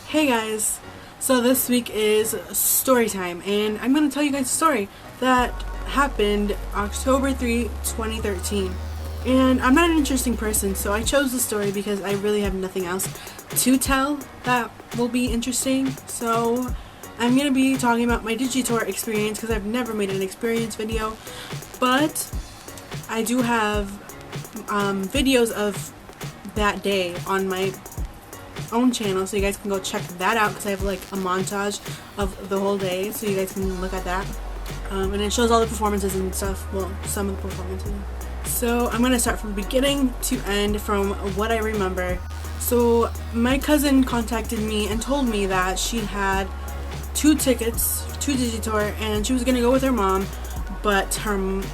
Hey guys, so this week is story time, and I'm going to tell you guys a story that happened October 3, 2013. And I'm not an interesting person, so I chose the story because I really have nothing else to tell that will be interesting. So I'm going to be talking about my DigiTour experience because I've never made an experience video, but I do have videos of that day on my own channel, so you guys can go check that out because I have like a montage of the whole day, so you guys can look at that. And it shows all the performances and stuff, well, some of the performances. So I'm going to start from beginning to end from what I remember. So my cousin contacted me and told me that she had 2 tickets to DigiTour and she was going to go with her mom, but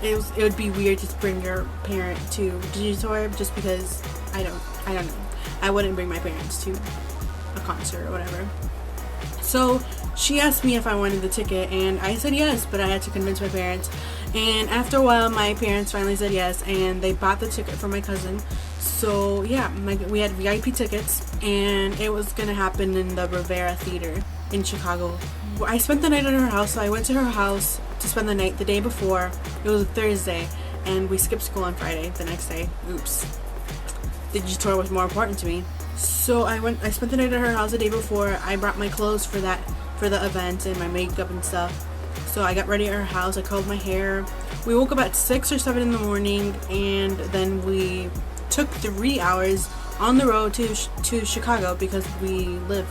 it would be weird to bring your parent to DigiTour just because I don't know. I wouldn't bring my parents to a concert or whatever. So she asked me if I wanted the ticket and I said yes, but I had to convince my parents. And after a while my parents finally said yes and they bought the ticket for my cousin. So yeah, we had VIP tickets and it was gonna happen in the Rivera Theater in Chicago. I spent the night at her house, so I went to her house to spend the night the day before. It was a Thursday and we skipped school on Friday the next day. Oops. DigiTour was more important to me. So I spent the night at her house the day before. I brought my clothes for the event and my makeup and stuff. So I got ready at her house. I curled my hair. We woke up at 6 or 7 in the morning and then we took 3 hours on the road to Chicago because we live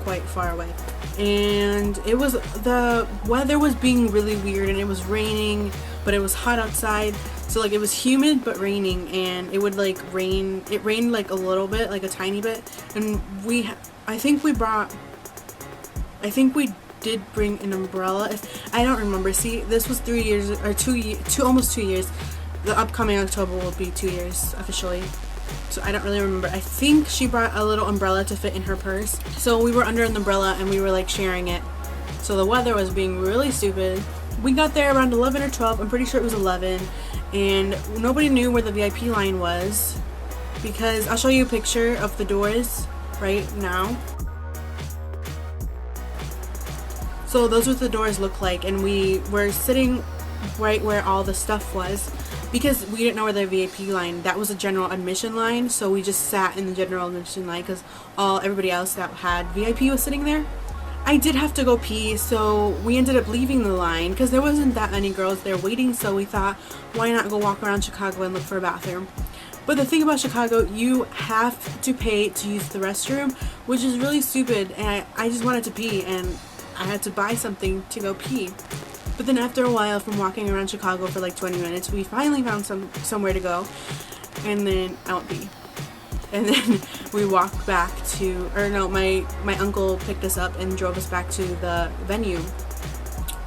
quite far away. And the weather was being really weird and it was raining, but it was hot outside. So like it was humid but raining, and it would like rain. It rained like a little bit, like a tiny bit, and I think we did bring an umbrella. I don't remember. See, this was 3 years or almost 2 years. The upcoming October will be 2 years officially. So I don't really remember. I think she brought a little umbrella to fit in her purse. So we were under an umbrella and we were like sharing it. So the weather was being really stupid. We got there around 11 or 12. I'm pretty sure it was 11. And nobody knew where the VIP line was because I'll show you a picture of the doors right now. So those are what the doors look like, and we were sitting right where all the stuff was because we didn't know where the VIP line. That was a general admission line, so we just sat in the general admission line because everybody else that had VIP was sitting there. I did have to go pee, so we ended up leaving the line because there wasn't that many girls there waiting, so we thought, why not go walk around Chicago and look for a bathroom? But the thing about Chicago, you have to pay to use the restroom, which is really stupid, and I just wanted to pee, and I had to buy something to go pee. But then after a while from walking around Chicago for like 20 minutes, we finally found somewhere to go, and then I went pee. And then we walked back my uncle picked us up and drove us back to the venue.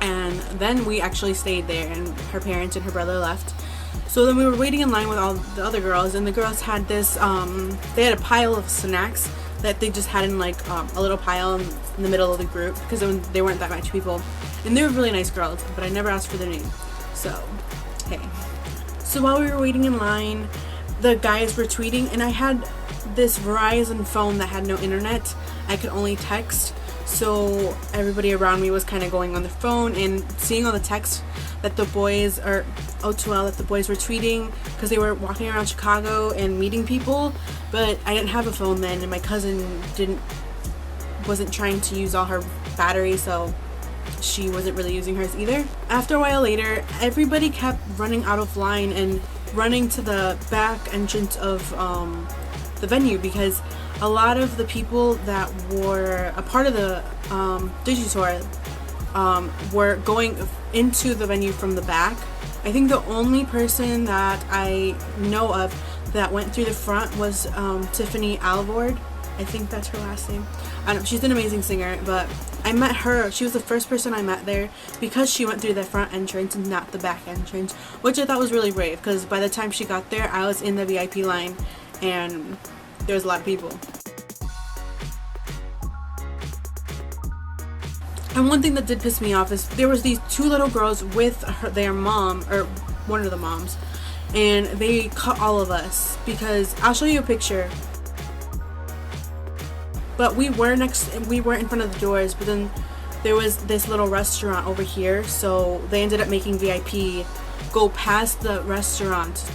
And then we actually stayed there and her parents and her brother left. So then we were waiting in line with all the other girls, and the girls had this, they had a pile of snacks that they just had in like a little pile in the middle of the group because they weren't that much people. And they were really nice girls, but I never asked for their name. So, hey. So while we were waiting in line, the guys were tweeting, and I had this Verizon phone that had no internet. I could only text, so everybody around me was kind of going on their phone and seeing all the texts that the boys were tweeting because they were walking around Chicago and meeting people. But I didn't have a phone then, and my cousin wasn't trying to use all her battery, so she wasn't really using hers either. After a while later, everybody kept running out of line and running to the back entrance of the venue because a lot of the people that were a part of the DigiTour were going into the venue from the back. I think the only person that I know of that went through the front was Tiffany Alvord. I think that's her last name. I don't know, she's an amazing singer, but I met her. She was the first person I met there because she went through the front entrance and not the back entrance, which I thought was really brave because by the time she got there, I was in the VIP line and there was a lot of people. And one thing that did piss me off is there was these 2 little girls with their mom, or one of the moms, and they cut all of us because I'll show you a picture. But we weren't in front of the doors, but then there was this little restaurant over here, so they ended up making VIP go past the restaurant.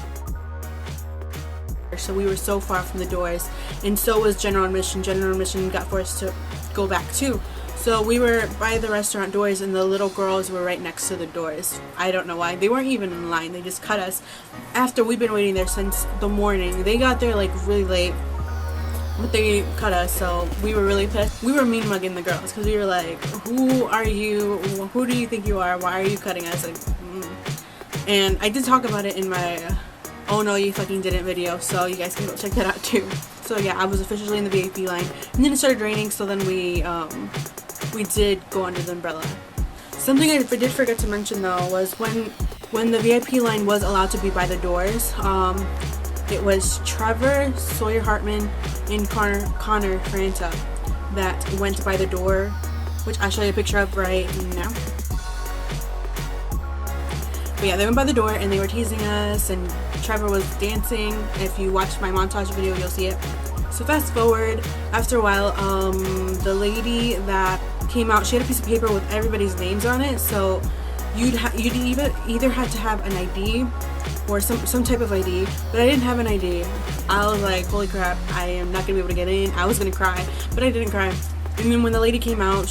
So we were so far from the doors, and so was general admission. General admission got forced to go back too. So we were by the restaurant doors, and the little girls were right next to the doors. I don't know why. They weren't even in line. They just cut us after we've been waiting there since the morning. They got there like really late, but they cut us, so we were really pissed. We were mean mugging the girls because we were like, who are you? Who do you think you are? Why are you cutting us? Like, And I did talk about it in my oh no you fucking didn't video, so you guys can go check that out too. So yeah, I was officially in the VIP line, and then it started raining, so then we did go under the umbrella. Something I did forget to mention though was when the VIP line was allowed to be by the doors, it was Trevor, Sawyer Hartman, and Connor Franta that went by the door, which I'll show you a picture of right now. But yeah, they went by the door and they were teasing us, and Trevor was dancing. If you watch my montage video, you'll see it. So fast forward, after a while, the lady that came out, she had a piece of paper with everybody's names on it, so you'd either had to have an ID or some type of ID, but I didn't have an ID. I was like, holy crap, I am not gonna be able to get in. I was gonna cry, but I didn't cry. And then when the lady came out,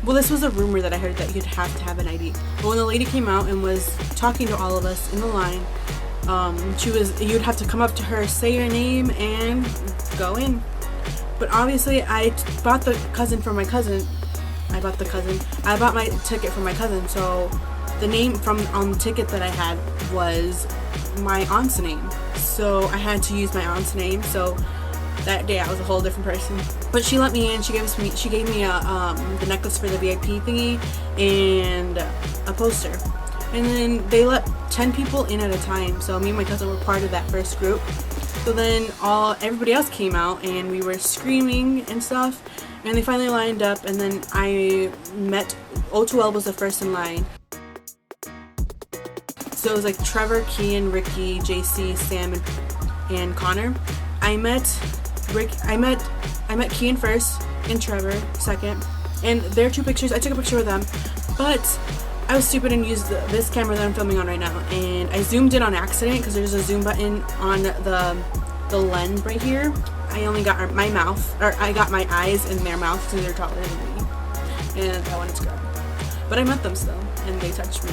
well, this was a rumor that I heard that you'd have to have an ID. But when the lady came out and was talking to all of us in the line, you'd have to come up to her, say your name, and go in. But obviously, I bought the cousin for my cousin. I bought my ticket for my cousin, so the name on the ticket that I had was my aunt's name. So I had to use my aunt's name. So that day I was a whole different person. But she let me in. She gave me the necklace for the VIP thingy and a poster. And then they let 10 people in at a time. So me and my cousin were part of that first group. So then everybody else came out and we were screaming and stuff. And they finally lined up, and then I met O2L was the first in line. So it was like Trevor, Kian, Ricky, JC, Sam, and Connor. I met Kian first and Trevor second, and there are two pictures. I took a picture with them, but I was stupid and used this camera that I'm filming on right now, and I zoomed in on accident because there's a zoom button on the lens right here. I only got my mouth, or I got my eyes in their mouth because they're taller than me, and I wanted to grab them. But I met them still, and they touched me.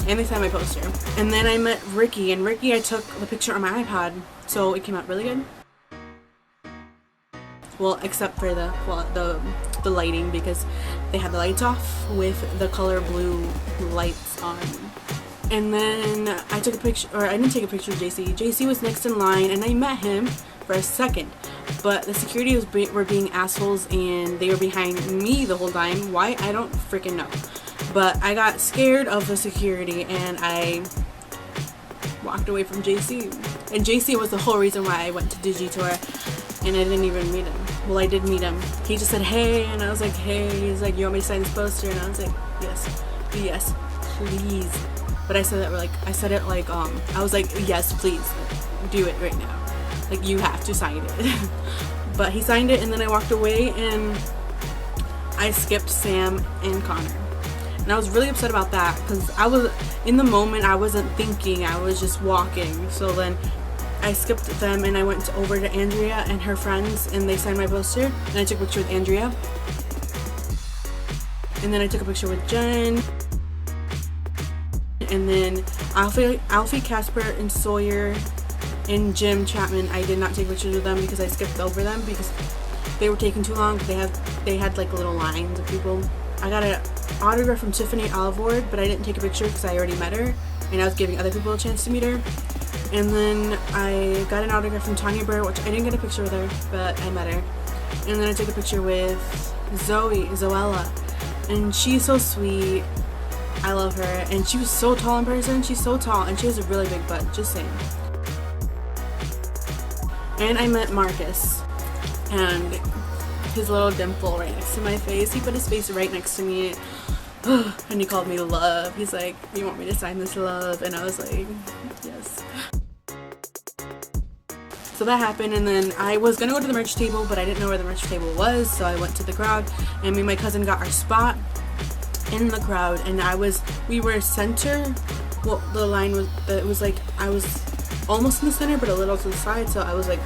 And they signed my poster. And then I met Ricky, and Ricky I took the picture on my iPod, so it came out really good. Well, except for the lighting, because they had the lights off with the color blue lights on. And then I took a picture, or I didn't take a picture of JC. JC was next in line, and I met him for a second. But the security were being assholes, and they were behind me the whole time. Why? I don't freaking know. But I got scared of the security, and I walked away from JC. And JC was the whole reason why I went to DigiTour, and I didn't even meet him. Well, I did meet him. He just said, hey, and I was like, hey. He's like, you want me to sign this poster? And I was like, yes, please. But I said it like, I was like, yes, please, do it right now. Like, you have to sign it. But he signed it, and then I walked away, and I skipped Sam and Connor. And I was really upset about that, because in the moment, I wasn't thinking, I was just walking. So then I skipped them, and I went over to Andrea and her friends, and they signed my poster, and I took a picture with Andrea. And then I took a picture with Jen. And then Alfie, Casper, and Sawyer, and Jim Chapman, I did not take pictures with them because I skipped over them because they were taking too long. They had like little lines of people. I got an autograph from Tiffany Alvord, but I didn't take a picture because I already met her, and I was giving other people a chance to meet her. And then I got an autograph from Tanya Burr, which I didn't get a picture with her, but I met her. And then I took a picture with Zoella, and she's so sweet. I love her, and she was so tall in person. She's so tall, and she has a really big butt, just saying. And I met Marcus, and his little dimple right next to my face. He put his face right next to me, and he called me love. He's like, you want me to sign this, love? And I was like, yes. So that happened, and then I was gonna go to the merch table, but I didn't know where the merch table was, so I went to the crowd, and me and my cousin got our spot in the crowd, and we were center. Well, the line was, it was like, I was almost in the center, but a little to the side, so I was like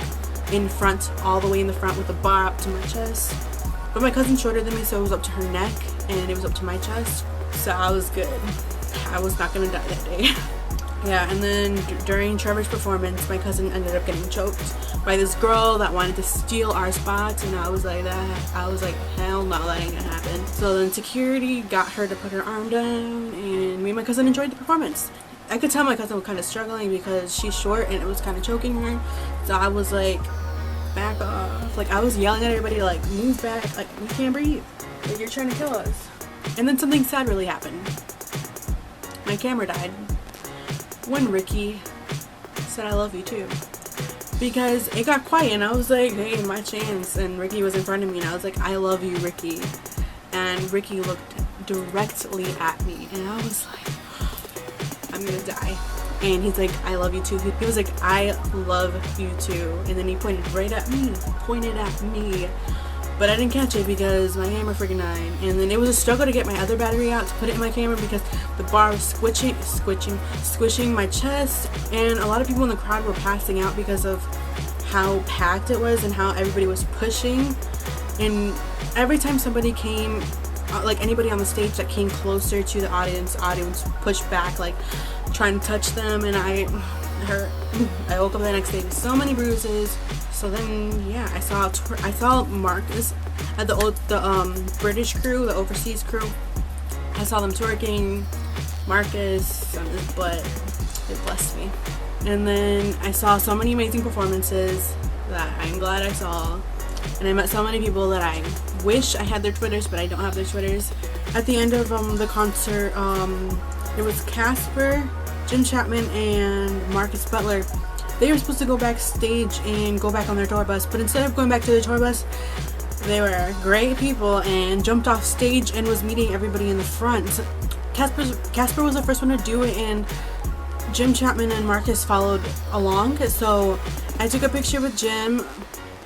in front, all the way in the front with the bar up to my chest. But my cousin's shorter than me, so it was up to her neck, and it was up to my chest, so I was good. I was not gonna die that day. Yeah, and then during Trevor's performance, my cousin ended up getting choked by this girl that wanted to steal our spots, and I was like, hell no, that ain't gonna happen. So then security got her to put her arm down, and me and my cousin enjoyed the performance. I could tell my cousin was kind of struggling because she's short and it was kind of choking her, so I was like, back off. Like, I was yelling at everybody, like, move back, like, we can't breathe, like, you're trying to kill us. And then something sad really happened. My camera died when Ricky said I love you too, because it got quiet and I was like, hey, my chance, and Ricky was in front of me and I was like, I love you, Ricky, and Ricky looked directly at me and I was like, I'm gonna die. And he's like, I love you too. He was like, I love you too, and then he pointed right at me, but I didn't catch it because my camera freaking died. And then it was a struggle to get my other battery out to put it in my camera because the bar was squishing my chest, and a lot of people in the crowd were passing out because of how packed it was and how everybody was pushing. And every time somebody came, like anybody on the stage that came closer to the audience pushed back, like trying to touch them, and I woke up the next day with so many bruises. So then, yeah, I saw Marcus at the British crew, the overseas crew. I saw them twerking. Marcus on his butt. It blessed me. And then I saw so many amazing performances that I'm glad I saw. And I met so many people that I wish I had their Twitters, but I don't have their Twitters. At the end of the concert, there was Casper, Jim Chapman, and Marcus Butler. They were supposed to go backstage and go back on their tour bus, but instead of going back to the tour bus, they were great people and jumped off stage and was meeting everybody in the front. So Casper was the first one to do it, and Jim Chapman and Marcus followed along. So I took a picture with Jim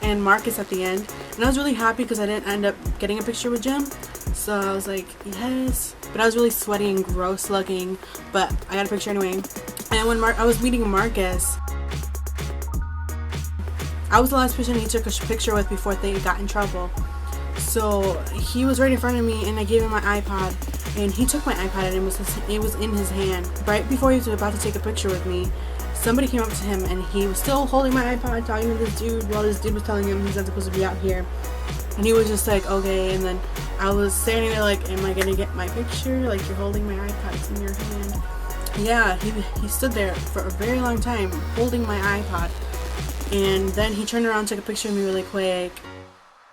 and Marcus at the end, and I was really happy because I didn't end up getting a picture with Jim. So I was like, yes. But I was really sweaty and gross looking, but I got a picture anyway. And when I was meeting Marcus, I was the last person he took a picture with before they got in trouble. So he was right in front of me, and I gave him my iPod, and he took my iPod, and it was in his hand. Right before he was about to take a picture with me, somebody came up to him, and he was still holding my iPod, talking to this dude, while this dude was telling him he's not supposed to be out here. And he was just like, okay. And then I was standing there like, am I gonna get my picture? Like, you're holding my iPod, it's in your hand. Yeah, he stood there for a very long time holding my iPod. And then he turned around and took a picture of me really quick.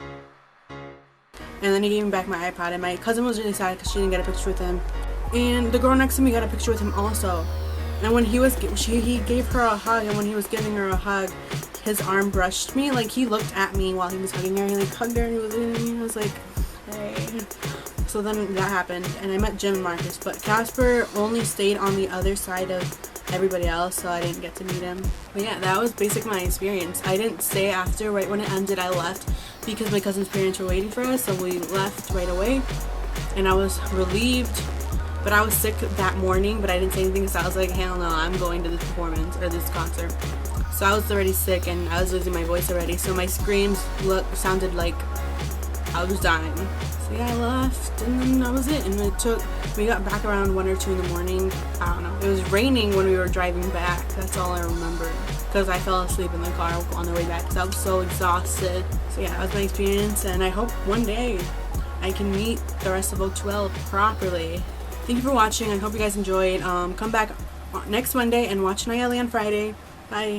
And then he gave me back my iPod. And my cousin was really sad because she didn't get a picture with him. And the girl next to me got a picture with him also. And when he gave her a hug, and when he was giving her a hug, his arm brushed me. Like, he looked at me while he was hugging her. He like hugged her and he was leaning at me. I was like, hey. So then that happened, and I met Jim and Marcus. But Casper only stayed on the other side of everybody else, so I didn't get to meet him. But yeah, that was basically my experience. I didn't stay after. Right when it ended, I left because my cousin's parents were waiting for us, so we left right away. And I was relieved, but I was sick that morning, but I didn't say anything because I was like, hell no, I'm going to this performance or this concert. So I was already sick and I was losing my voice already, so my screams sounded like I was dying. So yeah, I left, and then that was it. And we got back around 1 or 2 in the morning. I don't know. It was raining when we were driving back. That's all I remember, because I fell asleep in the car on the way back because I was so exhausted. So yeah, that was my experience, and I hope one day I can meet the rest of O2L properly. Thank you for watching. I hope you guys enjoyed. Come back next Monday and watch Nayeli on Friday. Bye.